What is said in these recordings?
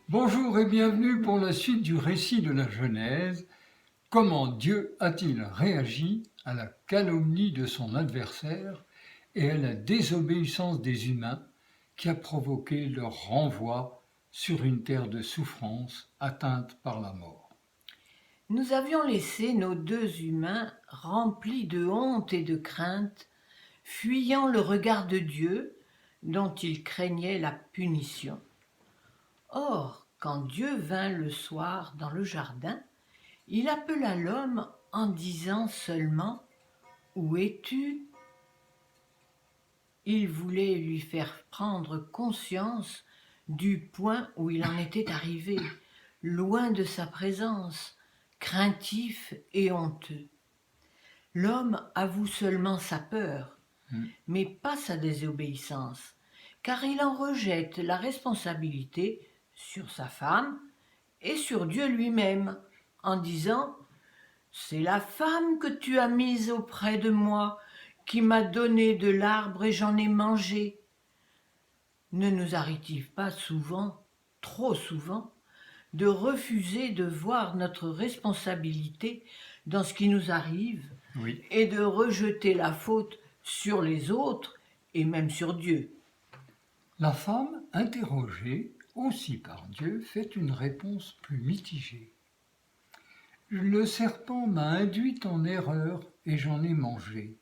Bonjour et bienvenue pour la suite du récit de la Genèse. Comment Dieu a-t-il réagi à la calomnie de son adversaire et à la désobéissance des humains qui a provoqué leur renvoi sur une terre de souffrance atteinte par la mort? Nous avions laissé nos deux humains remplis de honte et de crainte, fuyant le regard de Dieu dont ils craignaient la punition. Or, quand Dieu vint le soir dans le jardin, il appela l'homme en disant seulement « Où es-tu » Il voulait lui faire prendre conscience du point où il en était arrivé, loin de sa présence, craintif et honteux. L'homme avoue seulement sa peur, mais pas sa désobéissance, car il en rejette la responsabilité sur sa femme et sur Dieu lui-même, en disant « C'est la femme que tu as mise auprès de moi, qui m'a donné de l'arbre et j'en ai mangé. » Ne nous arrive-t-il pas souvent, trop souvent, de refuser de voir notre responsabilité dans ce qui nous arrive Oui. et de rejeter la faute sur les autres et même sur Dieu? La femme, interrogée aussi par Dieu, fait une réponse plus mitigée. Le serpent m'a induite en erreur et j'en ai mangé.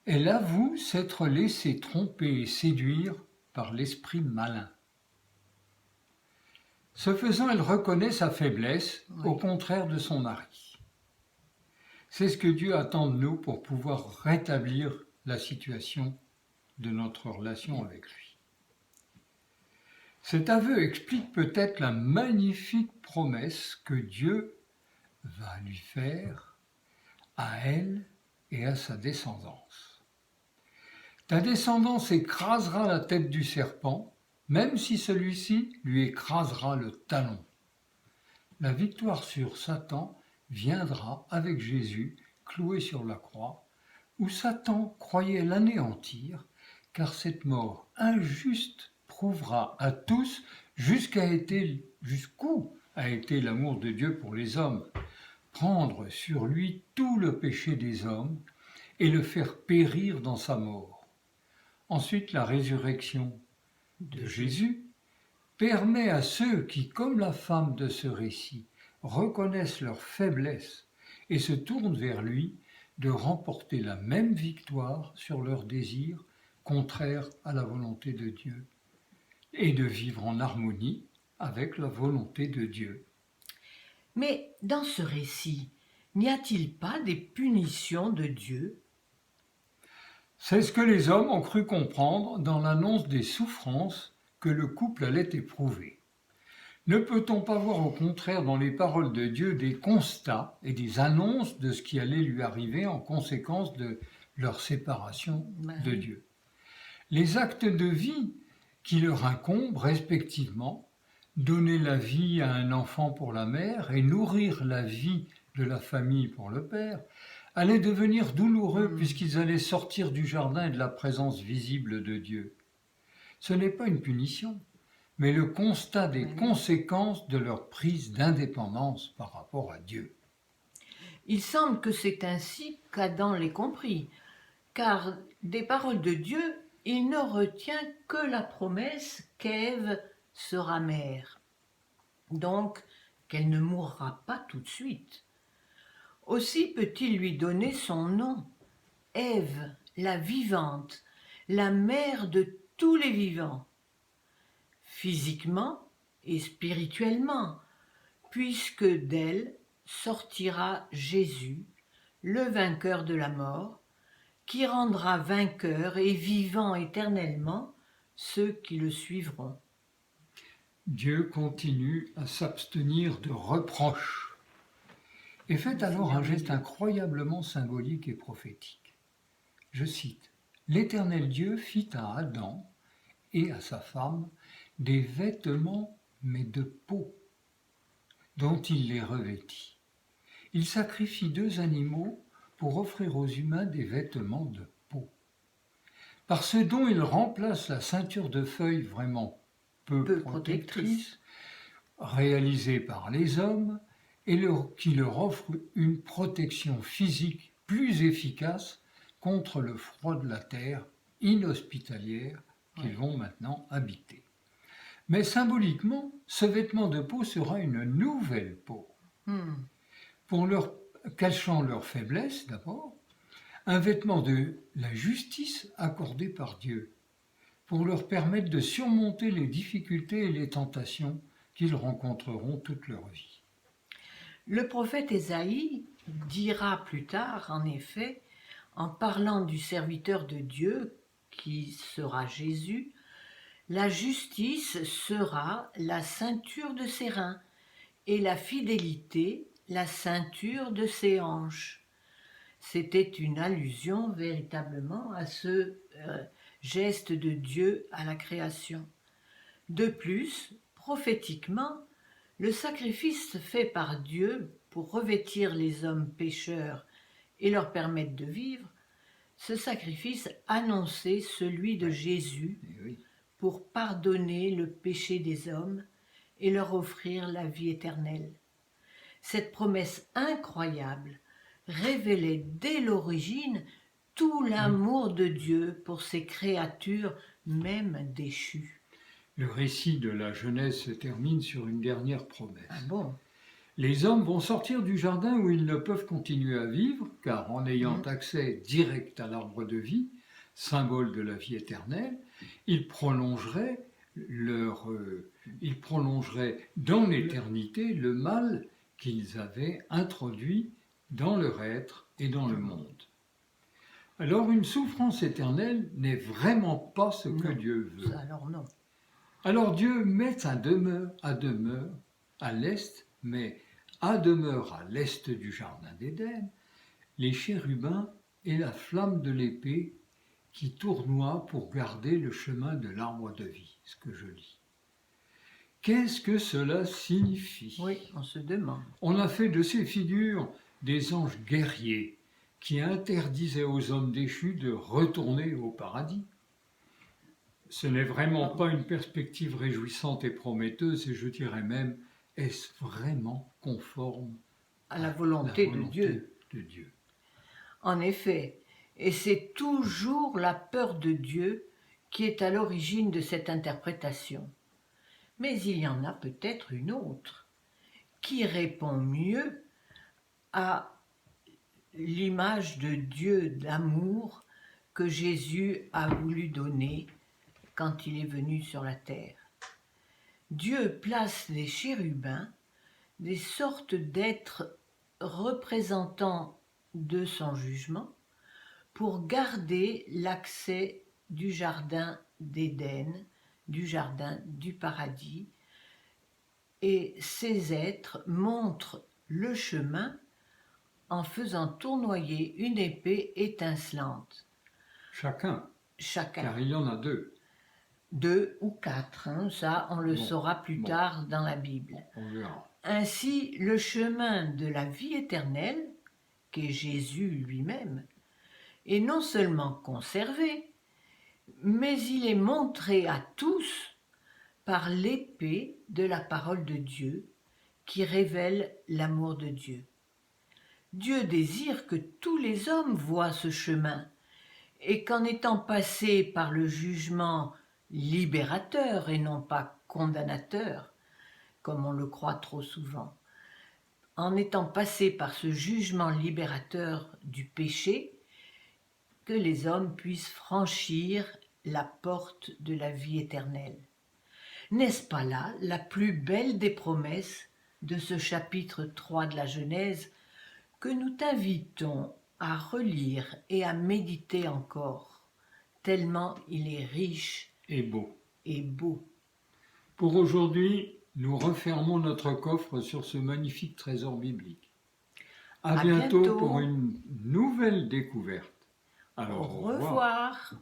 Elle avoue s'être laissée tromper et séduire par l'esprit malin. Ce faisant, elle reconnaît sa faiblesse, au contraire de son mari. C'est ce que Dieu attend de nous pour pouvoir rétablir la situation de notre relation avec lui. Cet aveu explique peut-être la magnifique promesse que Dieu va lui faire à elle et à sa descendance. Ta descendance écrasera la tête du serpent, même si celui-ci lui écrasera le talon. La victoire sur Satan viendra avec Jésus cloué sur la croix, où Satan croyait l'anéantir, car cette mort injuste prouvera à tous jusqu'où a été l'amour de Dieu pour les hommes, prendre sur lui tout le péché des hommes et le faire périr dans sa mort. Ensuite, la résurrection de Jésus permet à ceux qui, comme la femme de ce récit, reconnaissent leur faiblesse et se tournent vers lui, de remporter la même victoire sur leurs désirs contraires à la volonté de Dieu et de vivre en harmonie avec la volonté de Dieu. Mais dans ce récit, n'y a-t-il pas des punitions de Dieu? C'est ce que les hommes ont cru comprendre dans l'annonce des souffrances que le couple allait éprouver. Ne peut-on pas voir au contraire dans les paroles de Dieu des constats et des annonces de ce qui allait lui arriver en conséquence de leur séparation de Dieu? Les actes de vie qui leur incombent respectivement, donner la vie à un enfant pour la mère et nourrir la vie de la famille pour le père, allaient devenir douloureux puisqu'ils allaient sortir du jardin et de la présence visible de Dieu. Ce n'est pas une punition, mais le constat des conséquences de leur prise d'indépendance par rapport à Dieu. Il semble que c'est ainsi qu'Adam l'ait compris, car des paroles de Dieu, il ne retient que la promesse qu'Ève sera mère, donc qu'elle ne mourra pas tout de suite. Aussi peut-il lui donner son nom, Ève, la vivante, la mère de tous les vivants, physiquement et spirituellement, puisque d'elle sortira Jésus, le vainqueur de la mort, qui rendra vainqueurs et vivants éternellement ceux qui le suivront. Dieu continue à s'abstenir de reproches et fait alors un geste incroyablement symbolique et prophétique. Je cite, « L'Éternel Dieu fit à Adam et à sa femme des vêtements, mais de peau, dont il les revêtit. Il sacrifie 2 animaux pour offrir aux humains des vêtements de peau. Par ce don, il remplace la ceinture de feuilles vraiment peu protectrice réalisé par les hommes et qui leur offre une protection physique plus efficace contre le froid de la terre inhospitalière qu'ils vont maintenant habiter. Mais symboliquement, ce vêtement de peau sera une nouvelle peau. Cachant leur faiblesse d'abord, un vêtement de la justice accordée par Dieu, pour leur permettre de surmonter les difficultés et les tentations qu'ils rencontreront toute leur vie. Le prophète Ésaïe dira plus tard, en effet, en parlant du serviteur de Dieu, qui sera Jésus, la justice sera la ceinture de ses reins et la fidélité la ceinture de ses hanches. C'était une allusion véritablement à ce geste de Dieu à la création. De plus, prophétiquement, le sacrifice fait par Dieu pour revêtir les hommes pécheurs et leur permettre de vivre, ce sacrifice annonçait celui de Jésus pour pardonner le péché des hommes et leur offrir la vie éternelle. Cette promesse incroyable révélait dès l'origine tout l'amour de Dieu pour ses créatures, même déchues. Le récit de la Genèse se termine sur une dernière promesse. Ah bon ? Les hommes vont sortir du jardin où ils ne peuvent continuer à vivre, car en ayant accès direct à l'arbre de vie, symbole de la vie éternelle, ils prolongeraient dans l'éternité le mal qu'ils avaient introduit dans leur être et dans le monde. Alors une souffrance éternelle n'est vraiment pas ce que Dieu veut. Alors Dieu met à demeure à l'est, mais à demeure à l'est du jardin d'Éden, les chérubins et la flamme de l'épée qui tournoient pour garder le chemin de l'arbre de vie, ce que je lis. Qu'est-ce que cela signifie ? Oui, on se demande. On a fait de ces figures des anges guerriers qui interdisaient aux hommes déchus de retourner au paradis. Ce n'est vraiment pas une perspective réjouissante et prometteuse, et je dirais même, est-ce vraiment conforme à la volonté de Dieu ? En effet, et c'est toujours la peur de Dieu qui est à l'origine de cette interprétation. Mais il y en a peut-être une autre, qui répond mieux à l'image de Dieu d'amour que Jésus a voulu donner quand il est venu sur la terre. Dieu place les chérubins, des sortes d'êtres représentants de son jugement, pour garder l'accès du jardin d'Éden, du jardin du paradis, et ces êtres montrent le chemin en faisant tournoyer une épée étincelante. Chacun. Car il y en a deux. 2 ou 4, ça on le saura plus tard dans la Bible. On verra. Ainsi, le chemin de la vie éternelle, qu'est Jésus lui-même, est non seulement conservé, mais il est montré à tous par l'épée de la parole de Dieu qui révèle l'amour de Dieu. Dieu désire que tous les hommes voient ce chemin et qu'en étant passés par le jugement libérateur et non pas condamnateur, comme on le croit trop souvent, en étant passés par ce jugement libérateur du péché, que les hommes puissent franchir la porte de la vie éternelle. N'est-ce pas là la plus belle des promesses de ce chapitre 3 de la Genèse que nous t'invitons à relire et à méditer encore, tellement il est riche et beau. Pour aujourd'hui, nous refermons notre coffre sur ce magnifique trésor biblique. À bientôt pour une nouvelle découverte. Alors, au revoir.